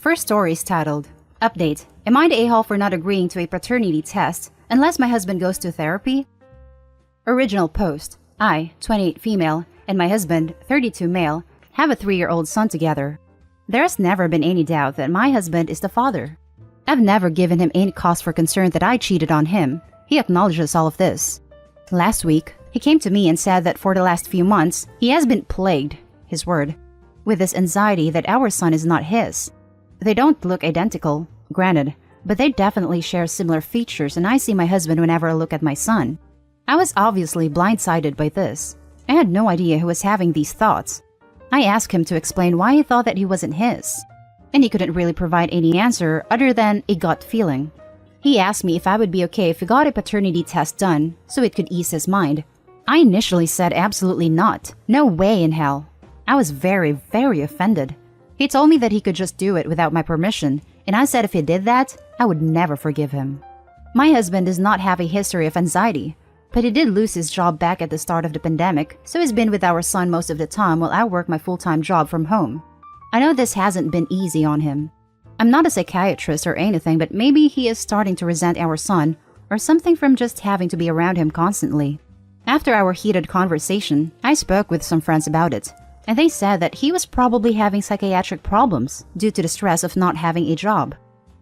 First story is titled, Update. Am I the a-hole for not agreeing to a paternity test unless my husband goes to therapy? Original post. I, 28 female, and my husband, 32 male, have a 3-year-old son together. There has never been any doubt that my husband is the father. I've never given him any cause for concern that I cheated on him. He acknowledges all of this. Last week, he came to me and said that for the last few months, he has been plagued, his word, with this anxiety that our son is not his. They don't look identical, granted, but they definitely share similar features, and I see my husband whenever I look at my son. I was obviously blindsided by this. I had no idea who was having these thoughts. I asked him to explain why he thought that he wasn't his, and he couldn't really provide any answer other than a gut feeling. He asked me if I would be okay if he got a paternity test done so it could ease his mind. I initially said absolutely not. No way in hell. I was very, very offended. He told me that he could just do it without my permission, and I said if he did that, I would never forgive him. My husband does not have a history of anxiety, but he did lose his job back at the start of the pandemic, so he's been with our son most of the time while I work my full-time job from home. I know this hasn't been easy on him. I'm not a psychiatrist or anything, but maybe he is starting to resent our son or something from just having to be around him constantly. After our heated conversation, I spoke with some friends about it, and they said that he was probably having psychiatric problems due to the stress of not having a job.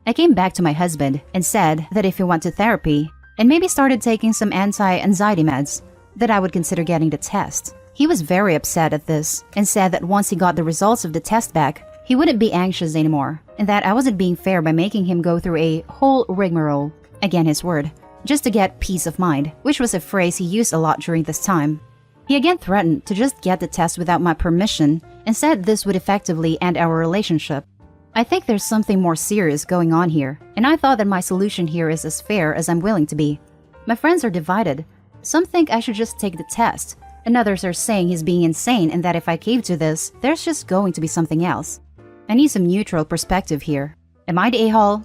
I came back to my husband and said that if he went to therapy and maybe started taking some anti-anxiety meds, that I would consider getting the test. He was very upset at this and said that once he got the results of the test back, he wouldn't be anxious anymore, and that I wasn't being fair by making him go through a whole rigmarole, again his word, just to get peace of mind, which was a phrase he used a lot during this time. He again threatened to just get the test without my permission and said this would effectively end our relationship. I think there's something more serious going on here, and I thought that my solution here is as fair as I'm willing to be. My friends are divided. Some think I should just take the test, and others are saying he's being insane and that if I cave to this, there's just going to be something else. I need some neutral perspective here. Am I the a-hole?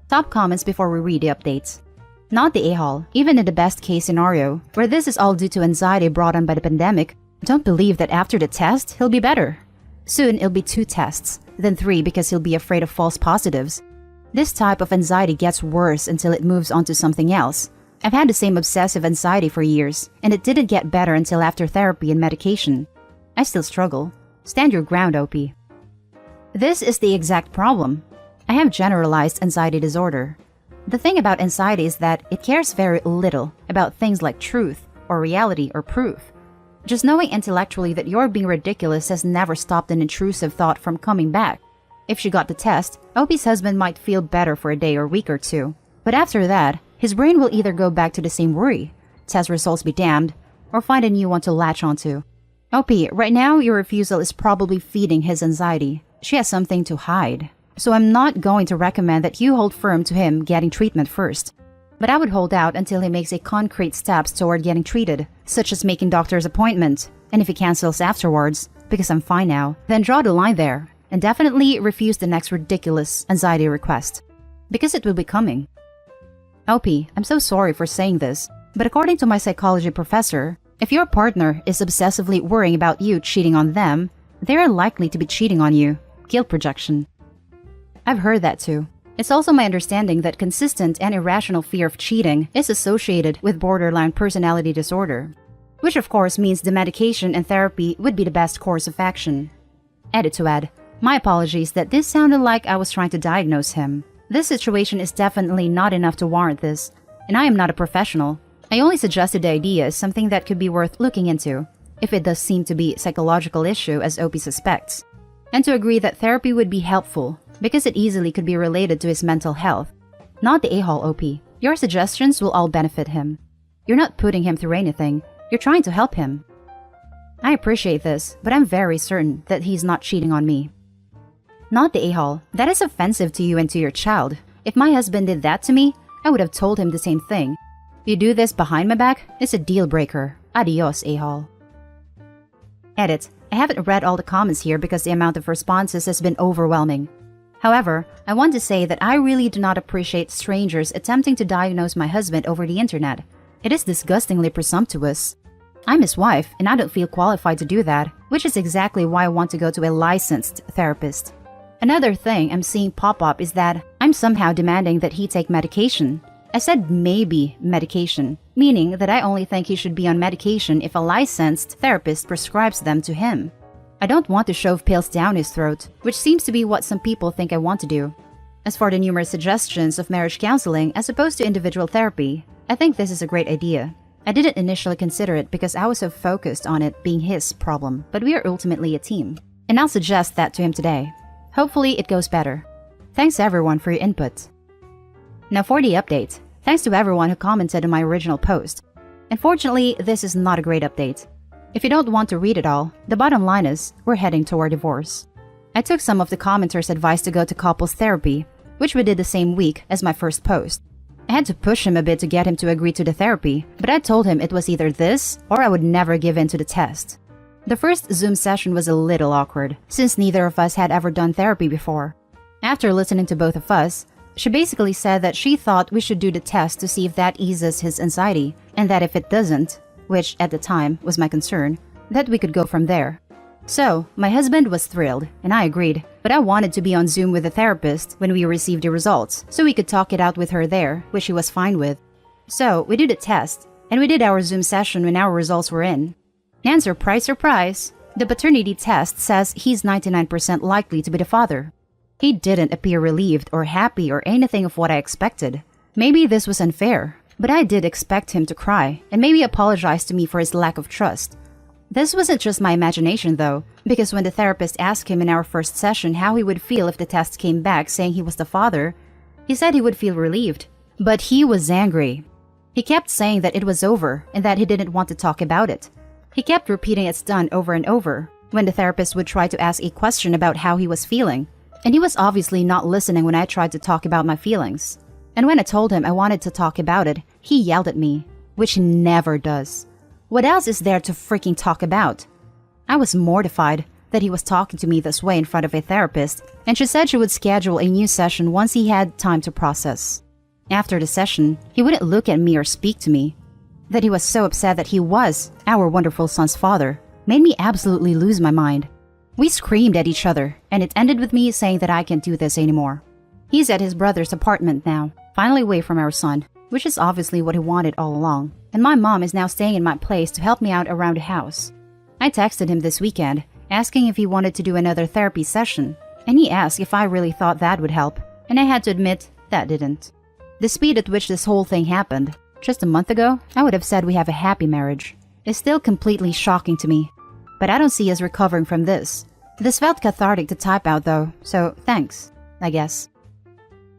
Top comments before we read the updates. Not the a-hole. Even in the best case scenario, where this is all due to anxiety brought on by the pandemic, don't believe that after the test, he'll be better. Soon it'll be 2 tests, then 3 because he'll be afraid of false positives. This type of anxiety gets worse until it moves on to something else. I've had the same obsessive anxiety for years, and it didn't get better until after therapy and medication. I still struggle. Stand your ground, OP. This is the exact problem. I have generalized anxiety disorder. The thing about anxiety is that it cares very little about things like truth or reality or proof. Just knowing intellectually that you're being ridiculous has never stopped an intrusive thought from coming back. If she got the test, OP's husband might feel better for a day or week or 2. But after that, his brain will either go back to the same worry, test results be damned, or find a new one to latch onto. OP, right now your refusal is probably feeding his anxiety. She has something to hide. So I'm not going to recommend that you hold firm to him getting treatment first. But I would hold out until he makes a concrete steps toward getting treated, such as making doctor's appointment, and if he cancels afterwards, because I'm fine now, then draw the line there, and definitely refuse the next ridiculous anxiety request. Because it will be coming. OP, I'm so sorry for saying this, but according to my psychology professor, if your partner is obsessively worrying about you cheating on them, they are likely to be cheating on you. Guilt projection. I've heard that too. It's also my understanding that consistent and irrational fear of cheating is associated with borderline personality disorder, which of course means the medication and therapy would be the best course of action. Edit to add, my apologies that this sounded like I was trying to diagnose him. This situation is definitely not enough to warrant this, and I am not a professional. I only suggested the idea as something that could be worth looking into, if it does seem to be a psychological issue as OP suspects, and to agree that therapy would be helpful because it easily could be related to his mental health. Not the a-hole, OP. Your suggestions will all benefit him. You're not putting him through anything. You're trying to help him. I appreciate this, but I'm very certain that he's not cheating on me. Not the a-hole. That is offensive to you and to your child. If my husband did that to me, I would have told him the same thing. You do this behind my back, it's a deal breaker. Adios, a-hole. Edit. I haven't read all the comments here because the amount of responses has been overwhelming. However, I want to say that I really do not appreciate strangers attempting to diagnose my husband over the internet. It is disgustingly presumptuous. I'm his wife, and I don't feel qualified to do that, which is exactly why I want to go to a licensed therapist. Another thing I'm seeing pop up is that I'm somehow demanding that he take medication. I said maybe medication, meaning that I only think he should be on medication if a licensed therapist prescribes them to him. I don't want to shove pills down his throat, which seems to be what some people think I want to do. As for the numerous suggestions of marriage counseling as opposed to individual therapy, I think this is a great idea. I didn't initially consider it because I was so focused on it being his problem, but we are ultimately a team. And I'll suggest that to him today. Hopefully it goes better. Thanks everyone for your input. Now for the update. Thanks to everyone who commented on my original post. Unfortunately, this is not a great update. If you don't want to read it all, the bottom line is, we're heading toward divorce. I took some of the commenters' advice to go to couples therapy, which we did the same week as my first post. I had to push him a bit to get him to agree to the therapy, but I told him it was either this or I would never give in to the test. The first Zoom session was a little awkward, since neither of us had ever done therapy before. After listening to both of us, she basically said that she thought we should do the test to see if that eases his anxiety, and that if it doesn't, which at the time was my concern, that we could go from there. So, my husband was thrilled, and I agreed, but I wanted to be on Zoom with the therapist when we received the results, so we could talk it out with her there, which he was fine with. So, we did the test, and we did our Zoom session when our results were in. And surprise, surprise, the paternity test says he's 99% likely to be the father. He didn't appear relieved or happy or anything of what I expected. Maybe this was unfair, but I did expect him to cry and maybe apologize to me for his lack of trust. This wasn't just my imagination though, because when the therapist asked him in our first session how he would feel if the test came back saying he was the father, he said he would feel relieved. But he was angry. He kept saying that it was over and that he didn't want to talk about it. He kept repeating it's done over and over when the therapist would try to ask a question about how he was feeling. And he was obviously not listening when I tried to talk about my feelings. And when I told him I wanted to talk about it, he yelled at me, which he never does. What else is there to freaking talk about? I was mortified that he was talking to me this way in front of a therapist, and she said she would schedule a new session once he had time to process. After the session, he wouldn't look at me or speak to me. That he was so upset that he was our wonderful son's father made me absolutely lose my mind. We screamed at each other, and it ended with me saying that I can't do this anymore. He's at his brother's apartment now, finally away from our son, which is obviously what he wanted all along, and my mom is now staying in my place to help me out around the house. I texted him this weekend, asking if he wanted to do another therapy session, and he asked if I really thought that would help, and I had to admit that didn't. The speed at which this whole thing happened, just a month ago, I would have said we have a happy marriage, is still completely shocking to me. But I don't see us recovering from this. This felt cathartic to type out though, so thanks, I guess.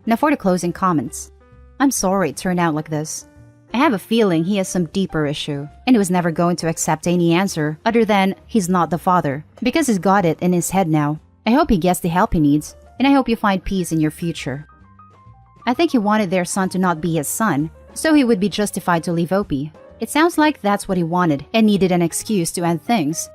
Now for the closing comments. I'm sorry it turned out like this. I have a feeling he has some deeper issue, and he was never going to accept any answer other than he's not the father, because he's got it in his head now. I hope he gets the help he needs, and I hope you find peace in your future. I think he wanted their son to not be his son, so he would be justified to leave Opie. It sounds like that's what he wanted and needed an excuse to end things.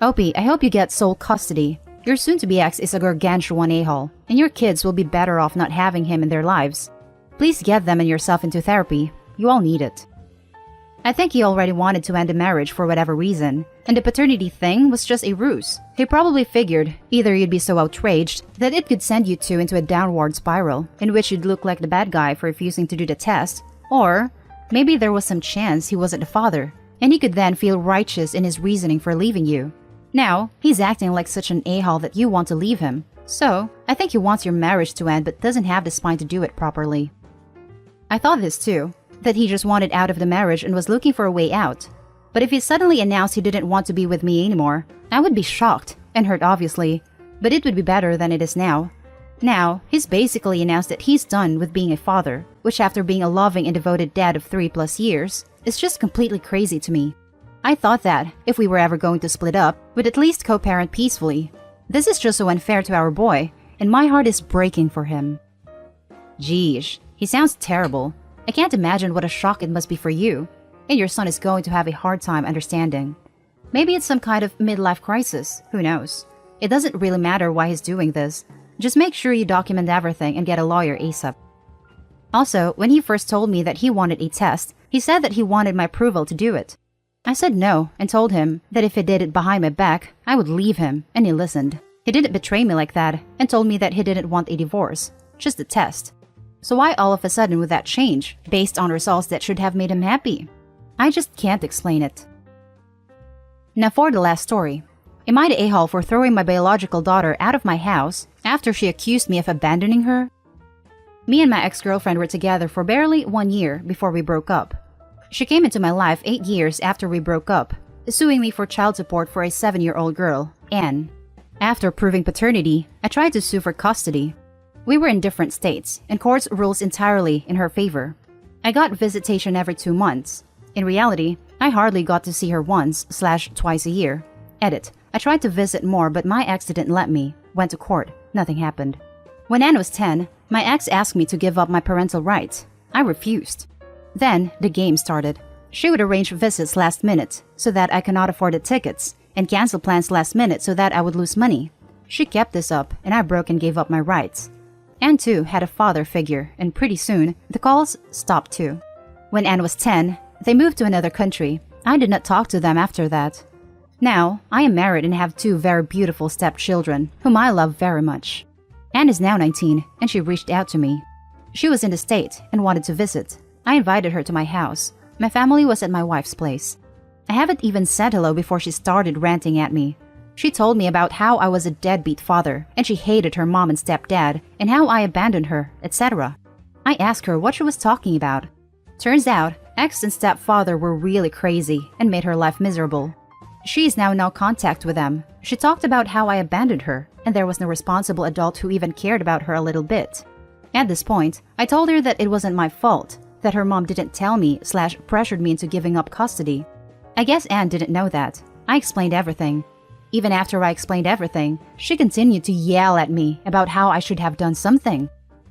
Opie, I hope you get sole custody. Your soon-to-be ex is a gargantuan a-hole, and your kids will be better off not having him in their lives. Please get them and yourself into therapy. You all need it. I think he already wanted to end the marriage for whatever reason, and the paternity thing was just a ruse. He probably figured either you'd be so outraged that it could send you two into a downward spiral in which you'd look like the bad guy for refusing to do the test, or maybe there was some chance he wasn't the father, and he could then feel righteous in his reasoning for leaving you. Now, he's acting like such an a-hole that you want to leave him. So, I think he wants your marriage to end but doesn't have the spine to do it properly. I thought this too, that he just wanted out of the marriage and was looking for a way out. But if he suddenly announced he didn't want to be with me anymore, I would be shocked, and hurt obviously, but it would be better than it is now. Now, he's basically announced that he's done with being a father, which after being a loving and devoted dad of 3+ years, is just completely crazy to me. I thought that, if we were ever going to split up, we'd at least co-parent peacefully. This is just so unfair to our boy, and my heart is breaking for him. Geesh, he sounds terrible. I can't imagine what a shock it must be for you, and your son is going to have a hard time understanding. Maybe it's some kind of midlife crisis, who knows. It doesn't really matter why he's doing this. Just make sure you document everything and get a lawyer ASAP. Also, when he first told me that he wanted a test, he said that he wanted my approval to do it. I said no and told him that if he did it behind my back, I would leave him, and he listened. He didn't betray me like that and told me that he didn't want a divorce, just a test. So why all of a sudden would that change, based on results that should have made him happy? I just can't explain it. Now for the last story. Am I the a-hole for throwing my biological daughter out of my house after she accused me of abandoning her? Me and my ex-girlfriend were together for barely 1 year before we broke up. She came into my life 8 years after we broke up, suing me for child support for a 7-year-old girl, Anne. After proving paternity, I tried to sue for custody. We were in different states, and courts rules entirely in her favor. I got visitation every 2 months. In reality, I hardly got to see her once/twice a year. Edit. I tried to visit more, but my ex didn't let me. Went to court. Nothing happened. When Anne was 10, my ex asked me to give up my parental rights. I refused. Then, the game started. She would arrange visits last minute so that I cannot afford the tickets, and cancel plans last minute so that I would lose money. She kept this up, and I broke and gave up my rights. Anne too had a father figure, and pretty soon, the calls stopped too. When Anne was 10, they moved to another country. I did not talk to them after that. Now, I am married and have 2 very beautiful stepchildren, whom I love very much. Anne is now 19, and she reached out to me. She was in the state and wanted to visit. I invited her to my house. My family was at my wife's place. I haven't even said hello before she started ranting at me. She told me about how I was a deadbeat father, and she hated her mom and stepdad, and how I abandoned her, etc. I asked her what she was talking about. Turns out, ex and stepfather were really crazy and made her life miserable. She is now in no contact with them. She talked about how I abandoned her, and there was no responsible adult who even cared about her a little bit. At this point, I told her that it wasn't my fault, that her mom didn't tell me/pressured me into giving up custody. I guess Anne didn't know that. I explained everything. Even after I explained everything, she continued to yell at me about how I should have done something.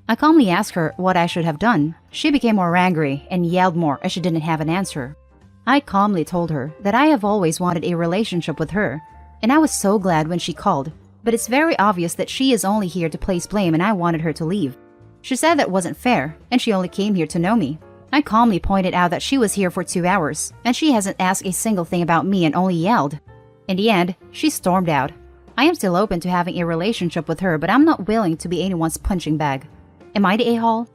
I calmly asked her what I should have done. She became more angry and yelled more as she didn't have an answer. I calmly told her that I have always wanted a relationship with her, and I was so glad when she called, but it's very obvious that she is only here to place blame and I wanted her to leave. She said that wasn't fair, and she only came here to know me. I calmly pointed out that she was here for 2 hours, and she hasn't asked a single thing about me and only yelled. In the end, she stormed out. I am still open to having a relationship with her, but I'm not willing to be anyone's punching bag. Am I the a-hole?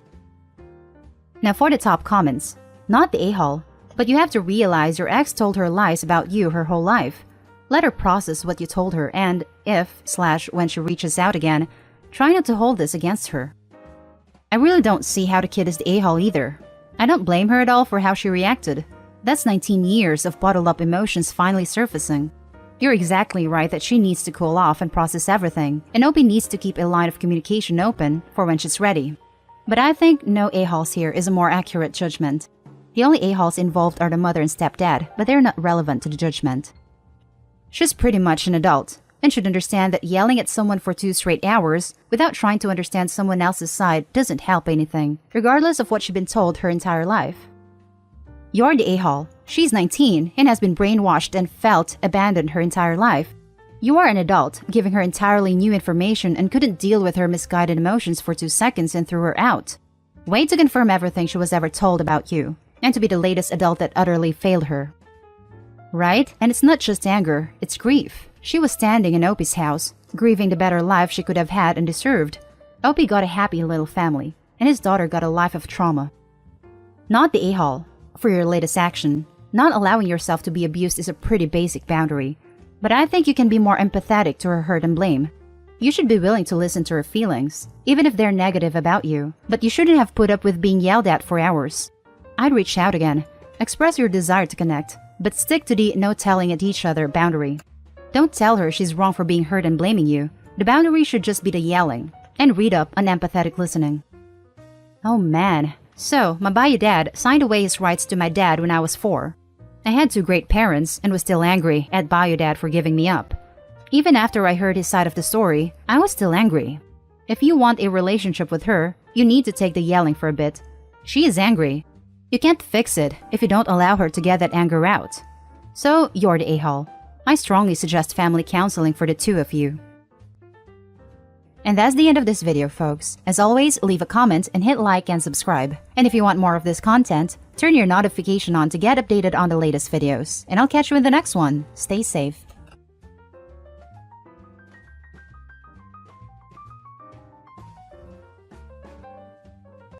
Now for the top comments. Not the a-hole, but you have to realize your ex told her lies about you her whole life. Let her process what you told her, and if/when she reaches out again, try not to hold this against her. I really don't see how the kid is the a-hole either. I don't blame her at all for how she reacted. That's 19 years of bottled up emotions finally surfacing. You're exactly right that she needs to cool off and process everything, and Opie needs to keep a line of communication open for when she's ready. But I think no a-holes here is a more accurate judgment. The only a-holes involved are the mother and stepdad, but they're not relevant to the judgment. She's pretty much an adult, and should understand that yelling at someone for 2 straight hours without trying to understand someone else's side doesn't help anything, regardless of what she's been told her entire life. You're the a-hole. She's 19 and has been brainwashed and felt abandoned her entire life. You are an adult, giving her entirely new information and couldn't deal with her misguided emotions for 2 seconds and threw her out. Wait to confirm everything she was ever told about you, and to be the latest adult that utterly failed her. Right? And it's not just anger, it's grief. She was standing in Opie's house, grieving the better life she could have had and deserved. Opie got a happy little family, and his daughter got a life of trauma. Not the a-hole. For your latest action, not allowing yourself to be abused is a pretty basic boundary, but I think you can be more empathetic to her hurt and blame. You should be willing to listen to her feelings, even if they're negative about you, but you shouldn't have put up with being yelled at for hours. I'd reach out again, express your desire to connect, but stick to the no telling at each other boundary. Don't tell her she's wrong for being hurt and blaming you. The boundary should just be the yelling, and read up on empathetic listening. Oh man. So, my bio dad signed away his rights to my dad when I was 4. I had 2 great parents and was still angry at bio dad for giving me up. Even after I heard his side of the story, I was still angry. If you want a relationship with her, you need to take the yelling for a bit. She is angry. You can't fix it if you don't allow her to get that anger out. So, you're the a-hole. I strongly suggest family counseling for the 2 of you. And that's the end of this video, folks. As always, leave a comment and hit like and subscribe. And if you want more of this content, turn your notification on to get updated on the latest videos. And I'll catch you in the next one. Stay safe.